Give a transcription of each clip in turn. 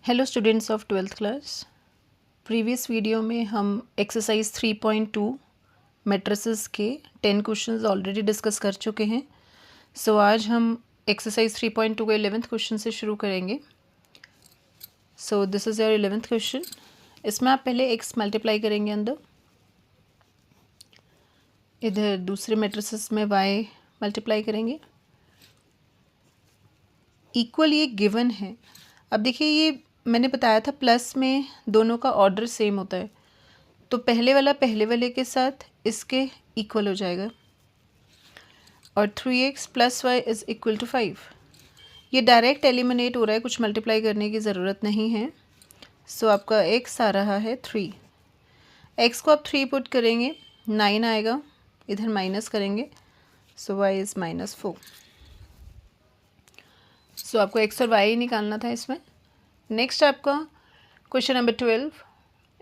Hello students of twelfth class. Previous video में हम exercise 3.2 matrices के 10 क्वेश्चंस ऑलरेडी डिस्कस कर चुके हैं। सो आज हम एक्सरसाइज 3.2 के 11th क्वेश्चन से शुरू करेंगे। So this is your 11th question. इसमें आप पहले x मल्टीप्लाई करेंगे अंदर, इधर दूसरे मैट्रिसेस में y मल्टीप्लाई करेंगे। इक्वल ये गिवन है। अब देखिए, ये मैंने बताया था प्लस में दोनों का ऑर्डर सेम होता है, तो पहले वाला पहले वाले के साथ इसके इक्वल हो जाएगा। और 3x plus Y is equal to 5। ये डायरेक्ट एलिमिनेट हो रहा है, कुछ मल्टीप्लाई करने की ज़रूरत नहीं है। सो आपका x आ रहा है 3। x को आप 3 पुट करेंगे 9 आएगा, इधर माइनस करेंगे, सो y इज़ -4। सो आपको x और y निकालना था इसमें। नेक्स्ट आपका क्वेश्चन नंबर 12।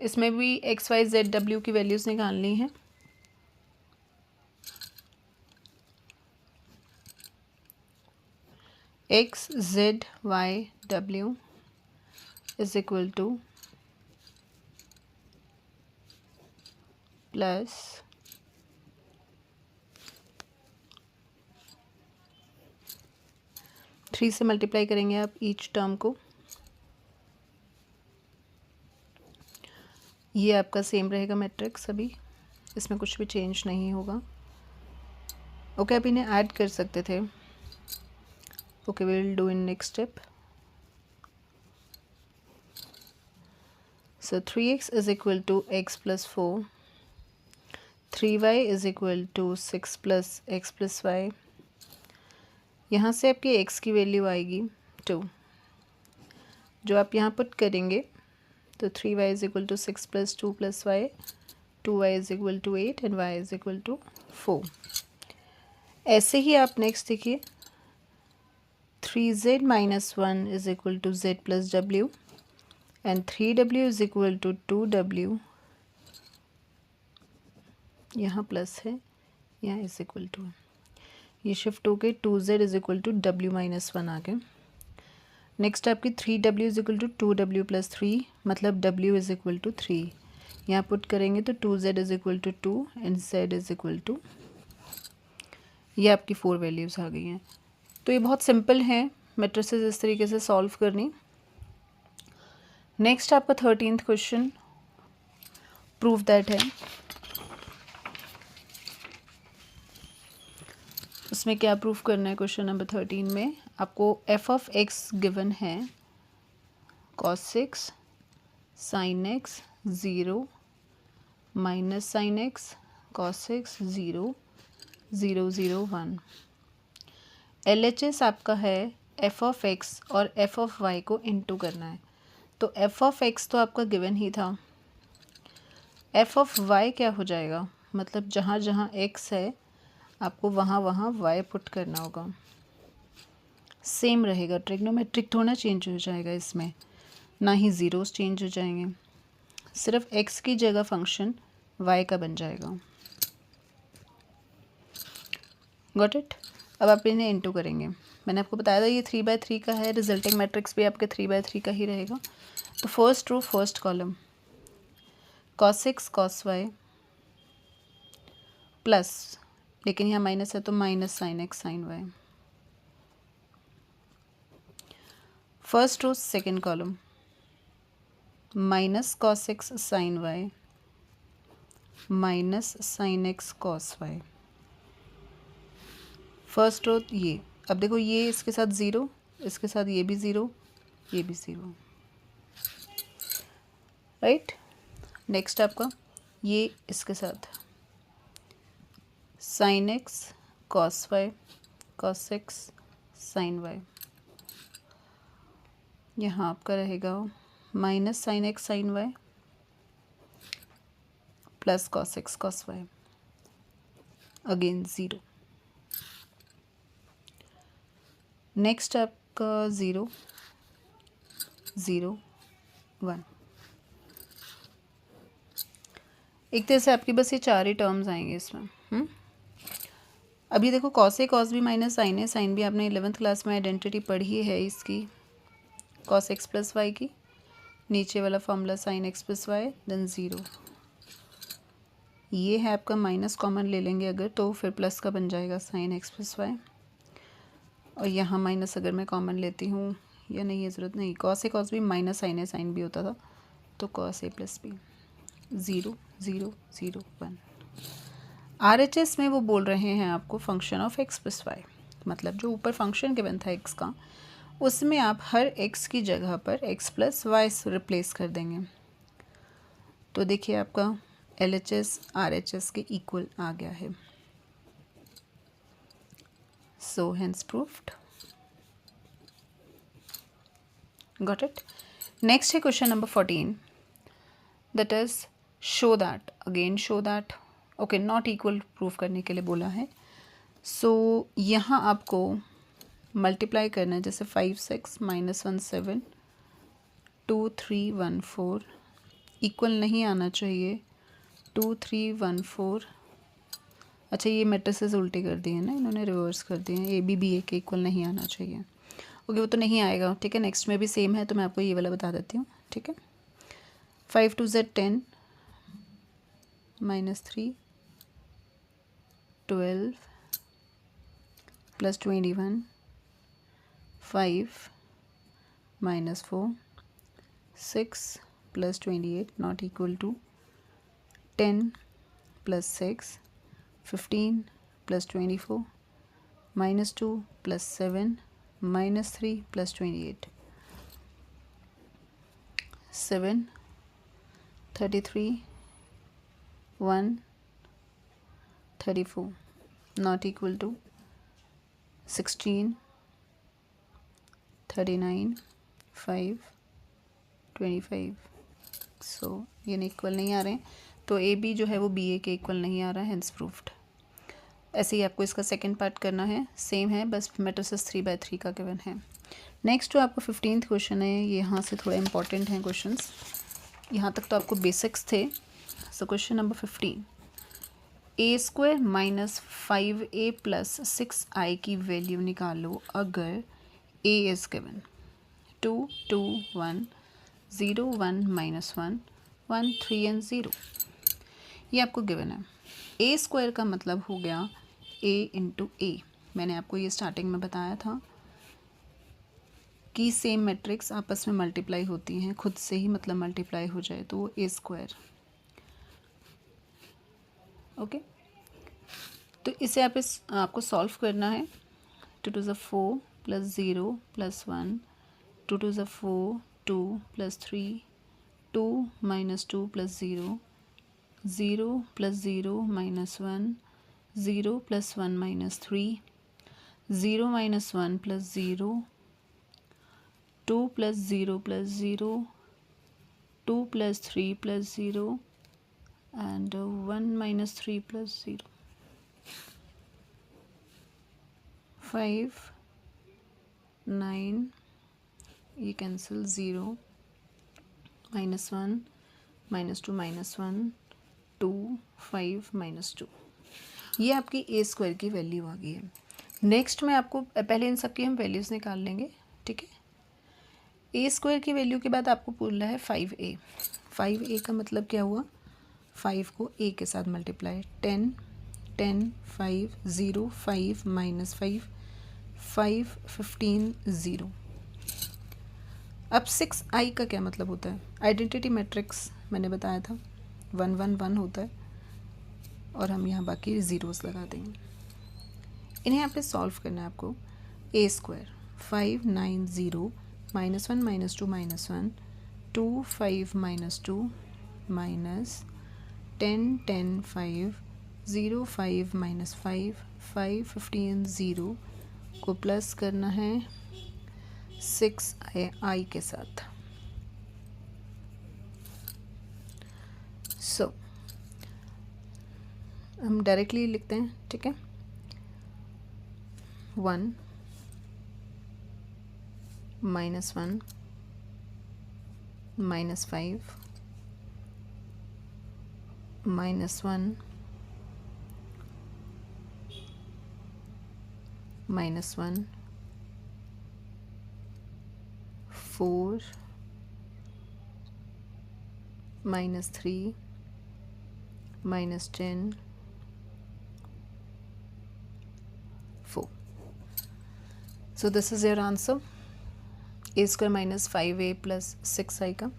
इसमें भी एक्स वाई जेड डब्ल्यू की वैल्यूज़ निकालनी है। X Z Y W is equal to plus three से मल्टीप्लाई करेंगे आप ईच टर्म को। ये आपका सेम रहेगा मैट्रिक्स, अभी इसमें कुछ भी चेंज नहीं होगा। ओके, आप इन्हें ऐड कर सकते थे। Okay, we will do in next step. So 3x is equal to x plus 4, 3y is equal to 6 plus x plus Y. यहाँ से आपकी x की वैल्यू आएगी 2, जो आप यहाँ पुट करेंगे तो 3y is equal to 6 plus 2 plus Y, 2y is equal to 8 and y is equal to 4। ऐसे ही आप नेक्स्ट देखिए, 3z minus 1 is equal to z plus w and 3w is equal to 2w। यहाँ plus है, यहाँ is equal to, ये shift हो गए 2z is equal to w minus 1 आ गए। नेक्स्ट आपकी 3w is equal to 2w plus 3, मतलब w इज इक्वल टू 3। यहाँ पुट करेंगे तो 2z is equal to 2 and z is equal to, ये आपकी 4 वैल्यूज़ आ गई हैं। तो ये बहुत सिंपल है मैट्रिसेस इस तरीके से सॉल्व करनी। नेक्स्ट आपका 13th क्वेश्चन, प्रूव दैट है। उसमें क्या प्रूफ करना है? क्वेश्चन नंबर 13 में आपको f ऑफ x गिवन है cos 6 sin x 0 minus sine x cos x 0 0 0 1। LHS आपका है f ऑफ x और f ऑफ y को इंटू करना है। तो f ऑफ x तो आपका गिवन ही था, f ऑफ y क्या हो जाएगा? मतलब जहाँ जहाँ x है आपको वहाँ वहाँ y पुट करना होगा। सेम रहेगा, ट्रिग्नोमेट्रिक थोड़ा चेंज हो जाएगा इसमें, ना ही ज़ीरोस चेंज हो जाएंगे, सिर्फ x की जगह फंक्शन y का बन जाएगा। Got it? अब आप इन्हें इंटू करेंगे। मैंने आपको बताया था ये 3/3 का है, रिजल्टिंग मैट्रिक्स भी आपके 3/3 का ही रहेगा। तो first row first column, cos 6 cos y plus, लेकिन यहाँ माइनस है तो minus sine x sine y। First row second column, minus cos x sine y minus sine x cos y। First row ये, अब देखो ये इसके साथ ज़ीरो, इसके साथ ये भी ज़ीरो, ये भी ज़ीरो, राइट। नेक्स्ट आपका ये इसके साथ sine x cos y cos x sine y। यहाँ आपका रहेगा minus sine x sine y plus cos x cos y, again zero. Next आपका 0 0 1। एक तरह से आपकी बस ये 4 ही टर्म्स आएंगे इसमें। अभी देखो cos A cos B minus sign A sine B आपने 11th क्लास में आइडेंटिटी पढ़ी है इसकी, cos x प्लस वाई की। नीचे वाला formula sine X plus Y then 0। ये है आपका माइनस, कॉमन ले लेंगे अगर तो फिर प्लस का बन जाएगा साइन एक्स प्लस वाई। और यहाँ माइनस अगर मैं कॉमन लेती हूँ, या नहीं ये ज़रूरत नहीं, cos A cos B minus sign A sine B होता था, तो cos A plus B. 0 0 0 1। RHS में वो बोल रहे हैं आपको function of X plus Y, मतलब जो ऊपर फंक्शन गिवन था एक्स का, उसमें आप हर एक्स की जगह पर एक्स प्लस वाई रिप्लेस कर देंगे। तो देखिए आपका LHS RHS के इक्वल आ गया है। So hence proved. Got it. Next है question number 14, that is show that, again show that, okay not equal proof करने के लिए बोला है। सो यहाँ आपको मल्टीप्लाई करना है, जैसे 5 6 माइनस 1 7 2 3 1 4, इक्वल नहीं आना चाहिए 2 3 1 4। अच्छा ये मैट्रिसेस उल्टे कर दिए हैं ना इन्होंने, रिवर्स कर दिए हैं, ए बी बी ए के इक्वल नहीं आना चाहिए। ओके वो तो नहीं आएगा, ठीक है। नेक्स्ट में भी सेम है तो मैं आपको ये वाला बता देती हूँ, ठीक है। 5 2 Z 10 minus 3 12 plus 21 5 minus 4 6 plus 28 not equal to 10 plus 6 15 plus 24 minus 2 plus 7 minus 3 plus 28 7 33 1 34 not equal to 16 39 5 25। सो ये इक्वल नहीं आ रहे हैं, तो ए बी जो है वो बी ए के इक्वल नहीं आ रहा है, हेंस प्रूफ्ड। ऐसे ही आपको इसका सेकंड पार्ट करना है, सेम है, बस मैट्रिसेस 3/3 का गिवन है। नेक्स्ट जो आपको 15th क्वेश्चन है, ये यहाँ से थोड़ा इंपॉर्टेंट हैं क्वेश्चंस, यहाँ तक तो आपको बेसिक्स थे। So question number 15, a² minus 5a plus 6i की वैल्यू निकालो अगर a is given 2 2 1 0 1 minus 1 1 3 and 0। ये आपको गिवन है। a² का मतलब हो गया a इंटू ए। मैंने आपको ये स्टार्टिंग में बताया था कि सेम मैट्रिक्स आपस में मल्टीप्लाई होती हैं, खुद से ही मतलब मल्टीप्लाई हो जाए तो वो a²। ओके तो इसे आपको सॉल्व करना है। 2 टू ज़ 4 प्लस 0 प्लस 1 2 टू ज़ 4 2 plus 3 2 minus 2 plus 0 0 plus 0 minus 1 0 plus 1 minus 3 0 minus 1 plus 0 2 plus 0 plus 0 2 plus 3 plus 0 and 1 minus 3 plus 0 5 9 ये cancel 0 minus 1 minus 2 minus 1 2 5 minus 2। ये आपकी a² की वैल्यू आ गई है। नेक्स्ट में आपको पहले इन सब की हम वैल्यूज़ निकाल लेंगे, ठीक है। a² की वैल्यू के बाद आपको बोल रहा है 5a। 5a का मतलब क्या हुआ, 5 को a के साथ मल्टीप्लाई 10 10 5 0 5 माइनस 5 5 15 0। अब 6i का क्या मतलब होता है, आइडेंटिटी मैट्रिक्स मैंने बताया था 1 1 1 होता है, और हम यहाँ बाकी ज़ीरोस लगा देंगे। इन्हें यहाँ पे सॉल्व करना है आपको। a² 5 9 0 minus 1 minus 2 minus 1 2 5 minus 2 minus 10 10 5 0 5 minus 5 5 15 0 को प्लस करना है 6i के साथ। सो हम डायरेक्टली लिखते हैं, ठीक है। 1 minus 1 minus 5 minus 1 minus 1 4 -3 -10 4. So this is your answer, a square minus 5a plus 6i का.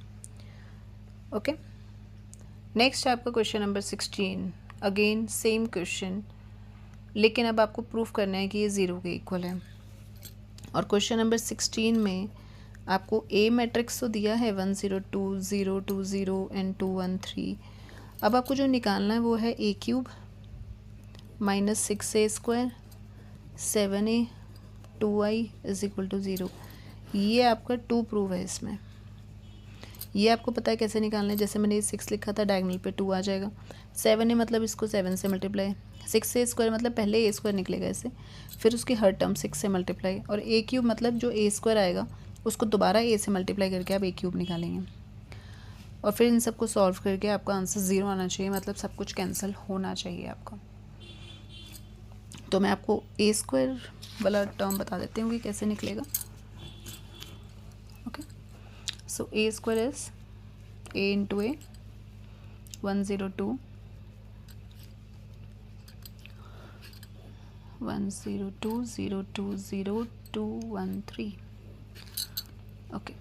ओके, नेक्स्ट है आपका question number 16. Again same question, लेकिन अब आपको प्रूफ करना है कि ये ज़ीरो के इक्वल है. और क्वेश्चन नंबर 16 में आपको ए मैट्रिक्स तो दिया है 1 0 2 0 2 0 एंड 2 1 3. अब आपको जो निकालना है वो है A cube minus 6a square 7a 2i is equal to 0. ये आपका 2 प्रूव है. इसमें ये आपको पता है कैसे निकालना है. जैसे मैंने ये 6 लिखा था, डायगोनल पे 2 आ जाएगा. 7a मतलब इसको 7 से मल्टीप्लाई, 6a स्क्वायर मतलब पहले a स्क्वायर निकलेगा ऐसे, फिर उसकी हर टर्म 6 से मल्टीप्लाई, और a क्यूब मतलब जो a स्क्वायर आएगा उसको दोबारा a से मल्टीप्लाई करके आप a क्यूब निकालेंगे. और फिर इन सबको सॉल्व करके आपका आंसर 0 आना चाहिए, मतलब सब कुछ कैंसिल होना चाहिए आपका. तो मैं आपको a स्क्वायर वाला टर्म बता देती हूँ कि कैसे निकलेगा. Okay, so a square is a into a 102 102 020 213. Okay,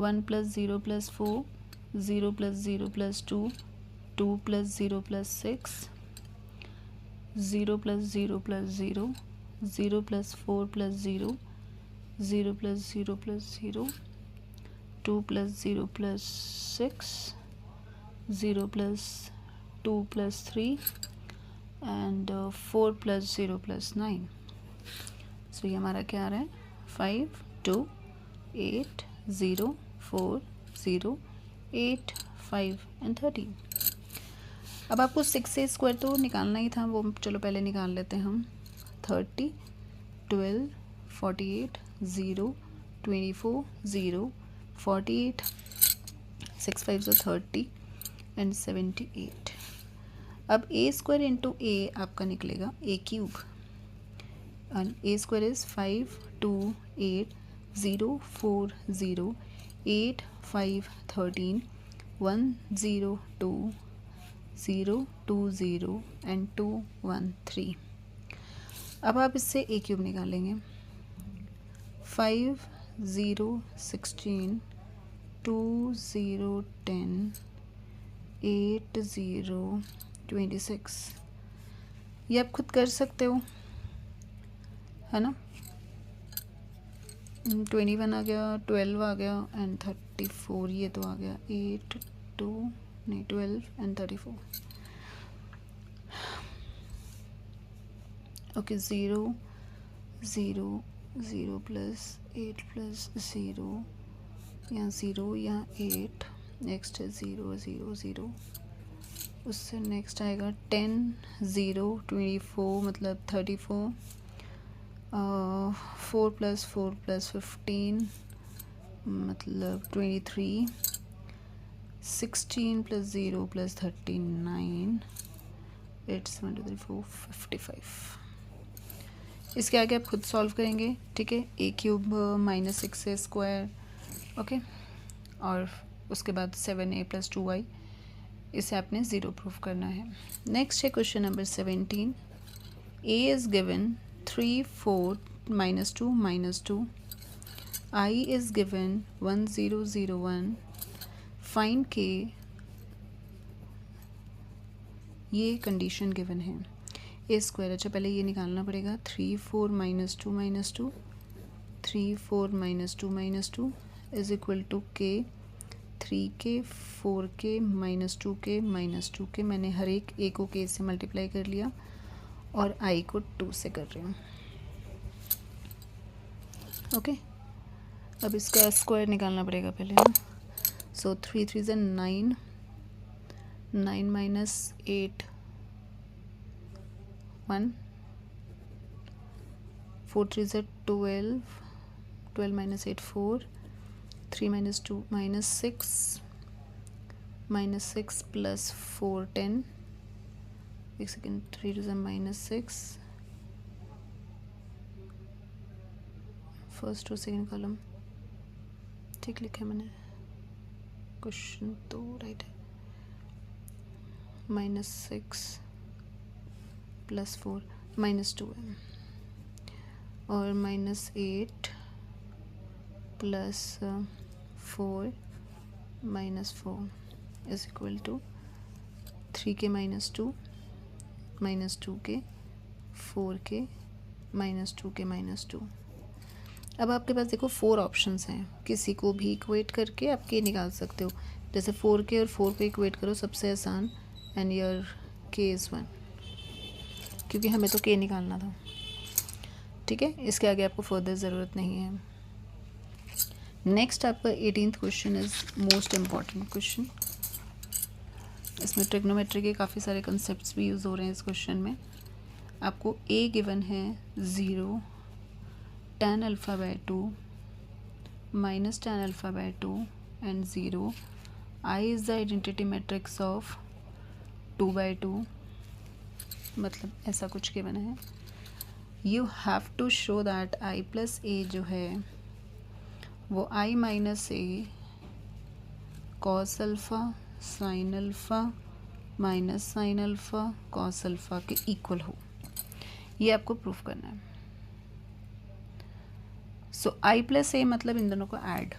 1 plus 0 plus 4 0 plus 0 plus 2 2 plus 0 plus 6 0 plus 0 plus 0 0 plus 4 plus 0 0 plus 0 plus 0 2 plus 0 plus 6 0 plus 2 plus 3 and 4 plus 0 plus 9. सो ये हमारा क्या आ रहा है 5 2 8 0 4 0 8 5 एंड 13. अब आपको 6a स्क्वायर तो निकालना ही था, वो चलो पहले निकाल लेते हैं हम. 30 12 48 0 24 0 48 6 5 30 एंड 78. अब a स्क्वायर इंटू a आपका निकलेगा a cube, and a square is 5 2 8 0 4 0 8 5 13 1 0 2 0 2 0 and 2 1 3. अब आप इससे a क्यूब निकालेंगे. 5 0 16 2 0 10 8 0 26. ये आप खुद कर सकते हो, है ना. 21 आ गया, 12 आ गया एंड 34. ये तो आ गया 8 2 नहीं 12 एंड 34. ओके, 0 0 0 प्लस 8 प्लस 0, यहाँ 0 यहाँ 8, नेक्स्ट है 0 0 0. उससे नेक्स्ट आएगा 10 0 24 मतलब 34. 4 प्लस 4 प्लस 15 मतलब 23. 16 प्लस 0 प्लस 39 8 7 2 3 4 55. इसके आगे आप खुद सॉल्व करेंगे, ठीक है. a cube minus 6a square, okay, और उसके बाद 7a प्लस 2i. इसे आपने 0 प्रूफ करना है. नेक्स्ट है question number 17. a is given 3 4 -2 -2. I is given 1 0 0 1. Find k. ये कंडीशन गिवन है. a स्क्वायर, अच्छा पहले ये निकालना पड़ेगा. 3 4 -2 -2 3 4 -2 -2 is equal to k 3k 4k -2k -2k. मैंने हर एक a को k से मल्टीप्लाई कर लिया और i को 2 से कर रही हूँ. ओके, अब इसका स्क्वायर निकालना पड़ेगा पहले ना. सो 3 3 ज़ा 9 9 माइनस 8 1 4 3 ज़ा 12 12 माइनस 8 4 3 minus 2 minus 6 plus 4 10. एक second. 3 to the minus 6 first और सेकेंड कॉलम ठीक लिखा है मैंने. क्वेश्चन तो राइट है। -6 + 4 -2 है, और -8 + 4 -4 इज इक्वल टू 3 के -2 -2 के 4 के -2 के -2। अब आपके पास देखो 4 ऑप्शंस हैं, किसी को भी इक्वेट करके आप के निकाल सकते हो। जैसे 4 के और 4 को इक्वेट करो, सबसे आसान, एंड योर के इज़ 1, क्योंकि हमें तो के निकालना था। ठीक है, इसके आगे आपको फर्दर ज़रूरत नहीं है। नेक्स्ट आपका 18th question is most important question. इसमें ट्रिग्नोमेट्री के काफ़ी सारे कंसेप्ट्स भी यूज़ हो रहे हैं इस क्वेश्चन में। आपको ए गिवन है 0 tan α/2 - tan α/2 and 0. I is the identity matrix of 2/2, मतलब ऐसा कुछ गिवन है। You have to show that I + a जो है वो I - a cos α sin α - sin α cos α के इक्वल हो, ये आपको प्रूफ करना है। सो I + a मतलब इन दोनों को ऐड,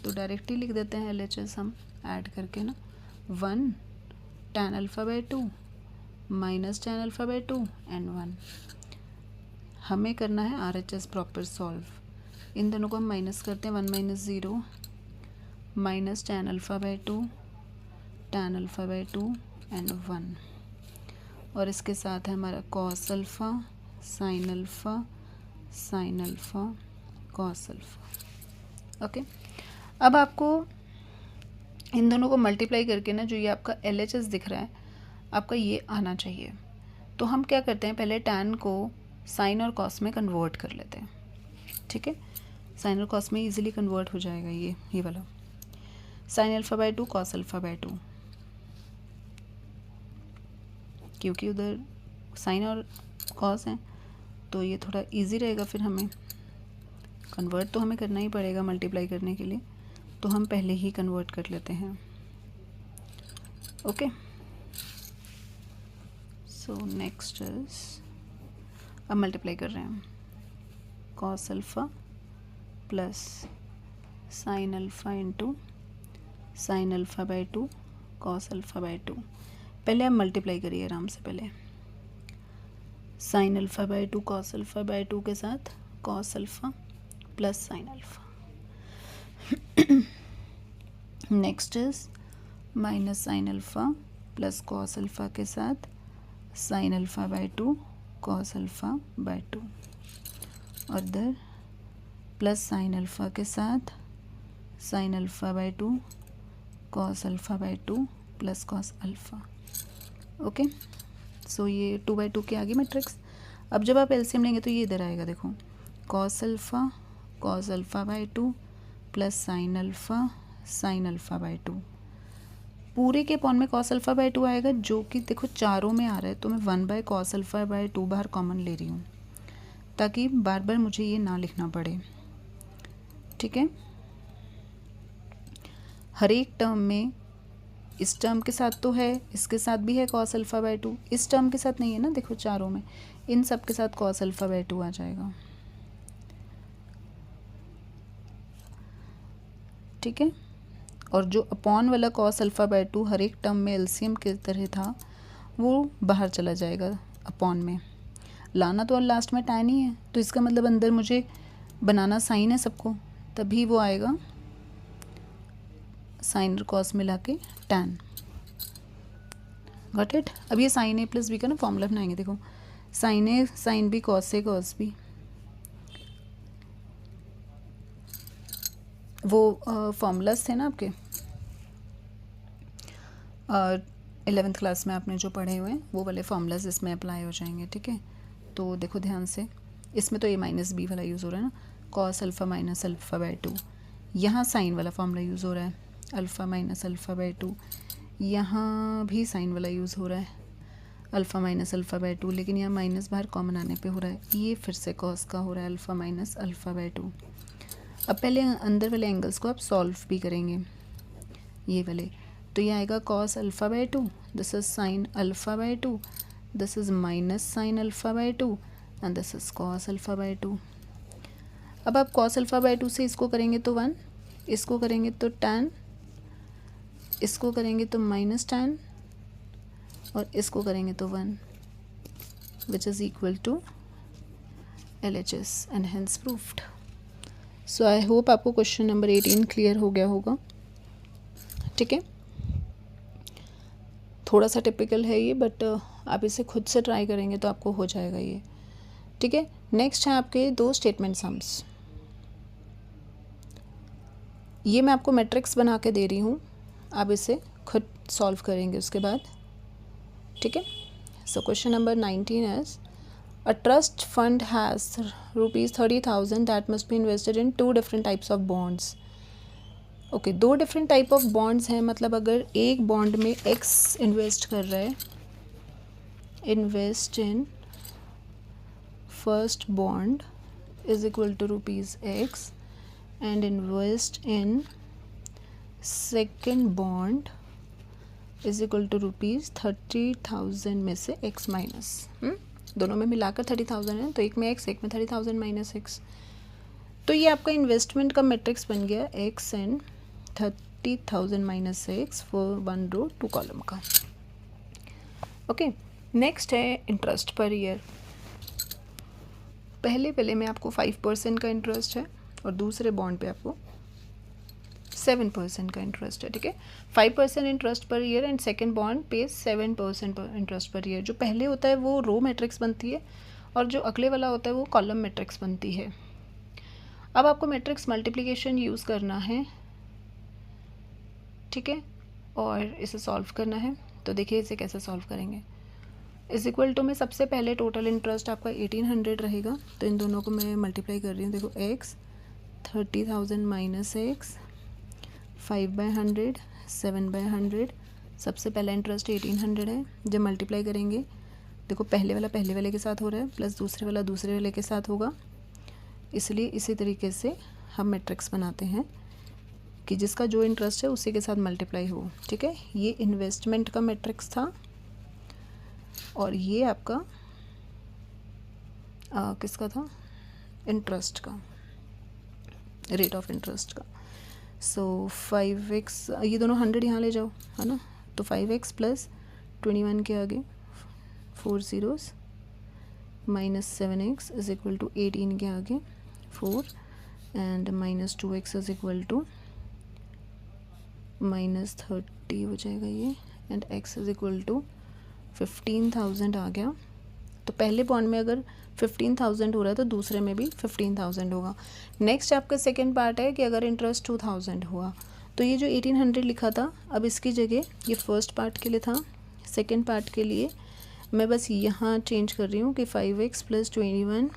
तो डायरेक्टली लिख देते हैं LHS हम ऐड करके ना। 1 tan α/2 - tan α/2 एंड 1। हमें करना है RHS प्रॉपर सॉल्व। इन दोनों को हम माइनस करते हैं, 1 - 0 - tan α/2 tan α/2 एंड 1, और इसके साथ है हमारा cos α sin α sin α cos α। Okay, अब आपको इन दोनों को मल्टीप्लाई करके ना, जो ये आपका LHS दिख रहा है, आपका ये आना चाहिए। तो हम क्या करते हैं, पहले tan को साइन और कॉस में कन्वर्ट कर लेते हैं। ठीक है, साइन और कॉस में इजीली कन्वर्ट हो जाएगा ये वाला। sin α/2 cos α/2, क्योंकि उधर साइन और कॉस हैं तो ये थोड़ा इजी रहेगा। फिर हमें कन्वर्ट तो हमें करना ही पड़ेगा मल्टीप्लाई करने के लिए, तो हम पहले ही कन्वर्ट कर लेते हैं। ओके, सो नेक्स्ट इज, अब मल्टीप्लाई कर रहे हैं cos α plus sin α into sin α/2 cos α/2। पहले आप मल्टीप्लाई करिए आराम से। पहले sin α/2 cos α/2 के साथ cos α plus sin α। Next is minus sin α plus cos α के साथ sin α/2 cos α/2, और इधर प्लस sin α के साथ sin α/2 cos α/2 plus cos α। Okay, so ये 2/2 के आगे मैट्रिक्स। अब जब आप एलसीएम लेंगे तो ये इधर आएगा, देखो cos α cos α/2 plus sin α sin α/2। पूरे के अपॉन में cos α/2 आएगा, जो कि देखो चारों में आ रहा है, तो मैं 1/cos α/2 बाहर कॉमन ले रही हूँ, ताकि बार बार मुझे ये ना लिखना पड़े। ठीक है, हर एक टर्म में, इस टर्म के साथ तो है, इसके साथ भी है cos α/2, इस टर्म के साथ नहीं है ना, देखो चारों में, इन सब के साथ cos α/2 आ जाएगा। ठीक है, और जो अपॉन वाला cos α/2 हर एक टर्म में एलसीएम की तरह था, वो बाहर चला जाएगा अपॉन में। लाना तो लास्ट में tan ही है, तो इसका मतलब अंदर मुझे बनाना साइन है सबको, तभी वो आएगा साइन और कॉस मिला के tan। Got it. अब ये साइन a प्लस बी का ना फॉर्मूला बनाएंगे। देखो sine a sine b cos a cos b, वो फॉर्मूलाज थे ना आपके 11th क्लास में आपने जो पढ़े हुए हैं, वो वाले फॉर्मूलाज इसमें अप्लाई हो जाएंगे। ठीक है, तो देखो ध्यान से, इसमें तो a माइनस बी वाला यूज़ हो रहा है ना, cos α माइनस α/2। यहाँ साइन वाला फॉर्मूला यूज़ हो रहा है, अल्फ़ा माइनस α/2। यहाँ भी साइन वाला यूज़ हो रहा है, अल्फ़ा माइनस α/2, लेकिन यहाँ माइनस बाहर कॉमन आने पे हो रहा है, ये फिर से कॉस का हो रहा है, अल्फ़ा माइनस α/2। अब पहले अंदर वाले एंगल्स को आप सॉल्व भी करेंगे। ये वाले, तो ये आएगा cos alpha bye 2, this is sine alpha bye 2, this is minus sine alpha bye 2 and this is cos alpha bye 2। अब आप कॉस अल्फ़ा बाय 2 से इसको करेंगे तो 1, इसको करेंगे तो tan, इसको करेंगे तो माइनस tan और इसको करेंगे तो 1, which is equal to LHS and hence proved. So I hope आपको क्वेश्चन नंबर 18 क्लियर हो गया होगा। ठीक है, थोड़ा सा टिपिकल है ये, बट आप इसे खुद से ट्राई करेंगे तो आपको हो जाएगा ये। ठीक है, नेक्स्ट है आपके दो स्टेटमेंट सम्स। ये मैं आपको मैट्रिक्स बना के दे रही हूँ, आप इसे खुद सॉल्व करेंगे उसके बाद। ठीक है, so question number 19 is a trust fund has ₹30,000 that must be invested in 2 different types of bonds. Okay, 2 different type of bonds हैं, मतलब अगर एक बॉन्ड में X इन्वेस्ट कर रहा है, invest in first bond is equal to ₹X and invest in second bond is equal to ₹30,000 में से X माइनस, दोनों में मिलाकर 30,000 है, तो एक में X, एक में 30,000 माइनस X। तो ये आपका इन्वेस्टमेंट का मैट्रिक्स बन गया X and 30,000 minus X for 1 row 2 column का। ओके, नेक्स्ट है इंटरेस्ट पर ईयर। पहले में आपको 5% का इंटरेस्ट है और दूसरे बॉन्ड पे आपको 7% का इंटरेस्ट है। ठीक है, 5% इंटरेस्ट पर ईयर एंड सेकेंड बॉन्ड पे 7% इंटरेस्ट पर ईयर। जो पहले होता है वो रो मैट्रिक्स बनती है और जो अगले वाला होता है वो कॉलम मैट्रिक्स बनती है। अब आपको मैट्रिक्स मल्टीप्लिकेशन यूज़ करना है। ठीक है, और इसे सॉल्व करना है। तो देखिए इसे कैसे सॉल्व करेंगे। इज इक्वल टू में सबसे पहले टोटल इंटरेस्ट आपका 1800 रहेगा, तो इन दोनों को मैं मल्टीप्लाई कर रही हूँ। देखो X 30,000 माइनस X 5/100 7/100, सबसे पहला इंटरेस्ट 1800 है। जब मल्टीप्लाई करेंगे देखो पहले वाले के साथ हो रहा है प्लस दूसरे वाले के साथ होगा, इसलिए इसी तरीके से हम मैट्रिक्स बनाते हैं कि जिसका जो इंटरेस्ट है उसी के साथ मल्टीप्लाई हो। ठीक है, ये इन्वेस्टमेंट का मैट्रिक्स था और ये आपका किसका था, इंटरेस्ट का, रेट ऑफ इंटरेस्ट का। सो 5x, ये दोनों 100 यहाँ ले जाओ, है ना, तो 5x प्लस 21 के आगे 4 zeros minus 7x is equal to 18 के आगे 4 and minus 2x is equal to minus 30 हो जाएगा ये, and x is equal to 15,000 आ गया। तो पहले बॉन्ड में अगर 15,000 हो रहा है तो दूसरे में भी 15,000 होगा। नेक्स्ट आपका सेकेंड पार्ट है कि अगर इंटरेस्ट 2,000 हुआ तो ये जो 1800 लिखा था, अब इसकी जगह ये फर्स्ट पार्ट के लिए था, सेकेंड पार्ट के लिए मैं बस यहाँ चेंज कर रही हूँ कि 5x plus 21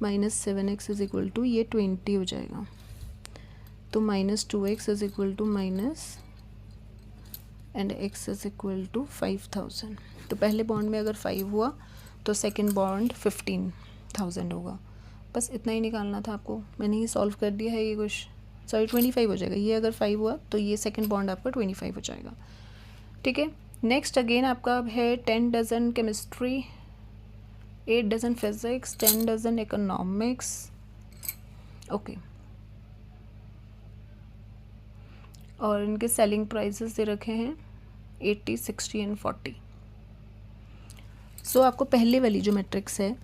minus 7x is equal to ये 20 हो जाएगा, तो minus 2x is equal to minus and x is equal to 5,000। तो पहले बॉन्ड में अगर 5 हुआ तो सेकेंड बॉन्ड 15,000 होगा। बस इतना ही निकालना था आपको, मैंने ही सॉल्व कर दिया है ये कुछ, सॉरी 25 हो जाएगा। ये अगर 5 हुआ तो ये सेकेंड बॉन्ड आपका 25 हो जाएगा। ठीक है, नेक्स्ट अगेन आपका है 10 dozen chemistry, 8 dozen physics, 10 dozen economics. Okay, और इनके सेलिंग प्राइसेस दे रखे हैं 80, 60 एंड 40। सो आपको पहले वाली जो मैट्रिक्स है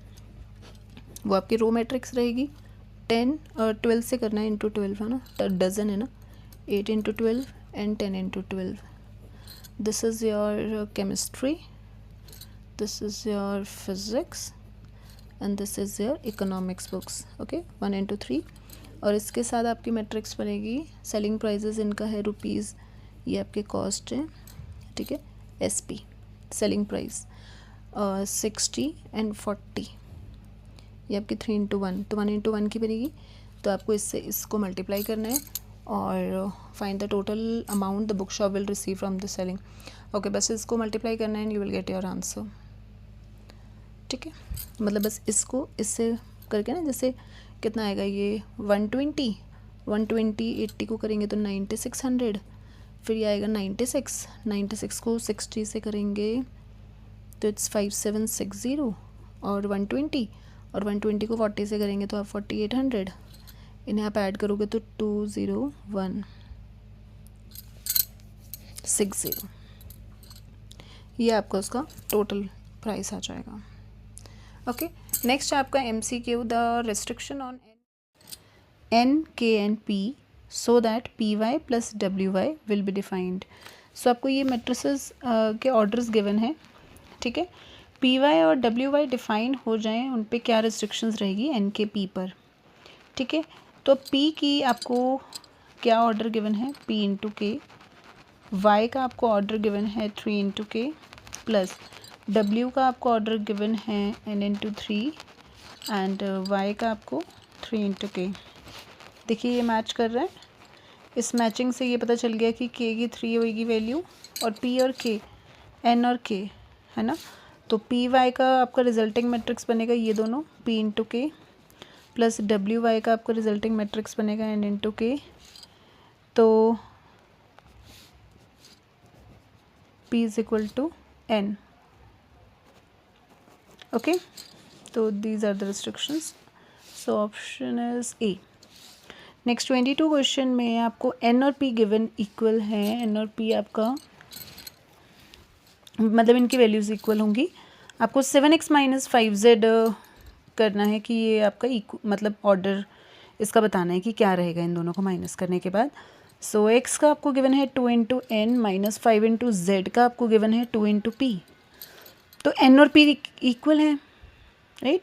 वो आपकी रो मैट्रिक्स रहेगी। 10 और 12 से करना है, इंटू 12 है ना, डजन है ना, 8 into 12 and 10 into 12। This is your chemistry, this is your physics and this is your economics books. Okay, 1 into 3। और इसके साथ आपकी मैट्रिक्स बनेगी, सेलिंग प्राइजेस इनका है रुपीज़, ये आपके कॉस्ट है। ठीक है, SP सेलिंग प्राइस 60 एंड 40, ये आपकी 3 इंटू 1, तो 1 इंटू 1 की बनेगी। तो आपको इससे इसको मल्टीप्लाई करना है और find the total amount the book shop will receive from the selling. Okay, बस इसको मल्टीप्लाई करना है and you will get your answer. ठीक है, मतलब बस इसको इससे करके ना, जैसे कितना आएगा ये 120, 80 को करेंगे तो 9600, फिर ये आएगा 96, 96 को 60 से करेंगे तो इट्स 5760, और 120, और 120 को 40 से करेंगे तो आप 4800, इन्हें आप ऐड करोगे तो 20160, ये आपका उसका टोटल प्राइस आ जाएगा। ओके, नेक्स्ट आपका MCQ, the restriction on N, K and P so that PY plus WY will be defined। सो आपको ये मेट्रिसेस के ऑर्डर्स गिवन है, ठीक है। PY और WY डिफाइन हो जाएं, उन पे क्या रिस्ट्रिक्शंस रहेगी N के P पर, ठीक है। तो P की आपको क्या ऑर्डर गिवन है, P इंटू K, Y का आपको ऑर्डर गिवन है 3 इंटू K, प्लस W का आपको ऑर्डर गिवन है N इंटू 3, एंड Y का आपको 3 इंटू K। देखिए ये मैच कर रहा है, इस मैचिंग से ये पता चल गया कि K की 3 होगी वैल्यू, और P और K, N और K, है ना। तो PY का आपका रिजल्टिंग मैट्रिक्स बनेगा ये दोनों, P into K, plus WY का आपका रिजल्टिंग मैट्रिक्स बनेगा N इंटू K। तो P is equal to N। Okay, तो these are the restrictions, so option is A. Next 22 question में आपको N और P गिवन इक्वल है, N और P आपका मतलब इनकी वैल्यूज़ इक्वल होंगी। आपको 7x माइनस 5z करना है कि ये आपका मतलब ऑर्डर इसका बताना है कि क्या रहेगा इन दोनों को माइनस करने के बाद। सो x का आपको गिवन है 2 into N, minus 5 into Z का आपको गिवन है 2 इंटू पी। तो n और p इक्वल है, राइट।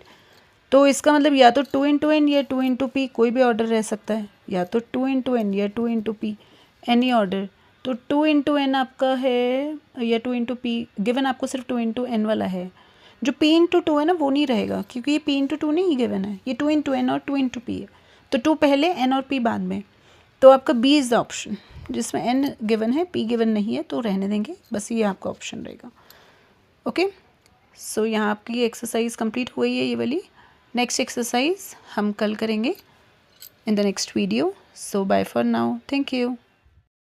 तो इसका मतलब या तो 2 इंटू एन या 2 इंटू पी, कोई भी ऑर्डर रह सकता है, या तो 2 इंटू एन या 2 इंटू पी, एनी ऑर्डर। तो 2 इंटू एन आपका है या 2 इंटू पी, गिवन आपको सिर्फ 2 इंटू एन वाला है। जो p इंटू 2 है ना वो नहीं रहेगा, क्योंकि ये p इंटू 2 नहीं गिवन है, ये 2 इंटू एन और 2 इंटू पी है। तो 2 पहले, n और p बाद में। तो आपका b इज़ द ऑप्शन, जिसमें n गिवन है, p गिवन नहीं है, तो रहने देंगे, बस ये आपका ऑप्शन रहेगा। ओके, सो यहाँ आपकी एक्सरसाइज कंप्लीट हुई है ये वाली। नेक्स्ट एक्सरसाइज हम कल करेंगे in the next video. So bye for now, thank you.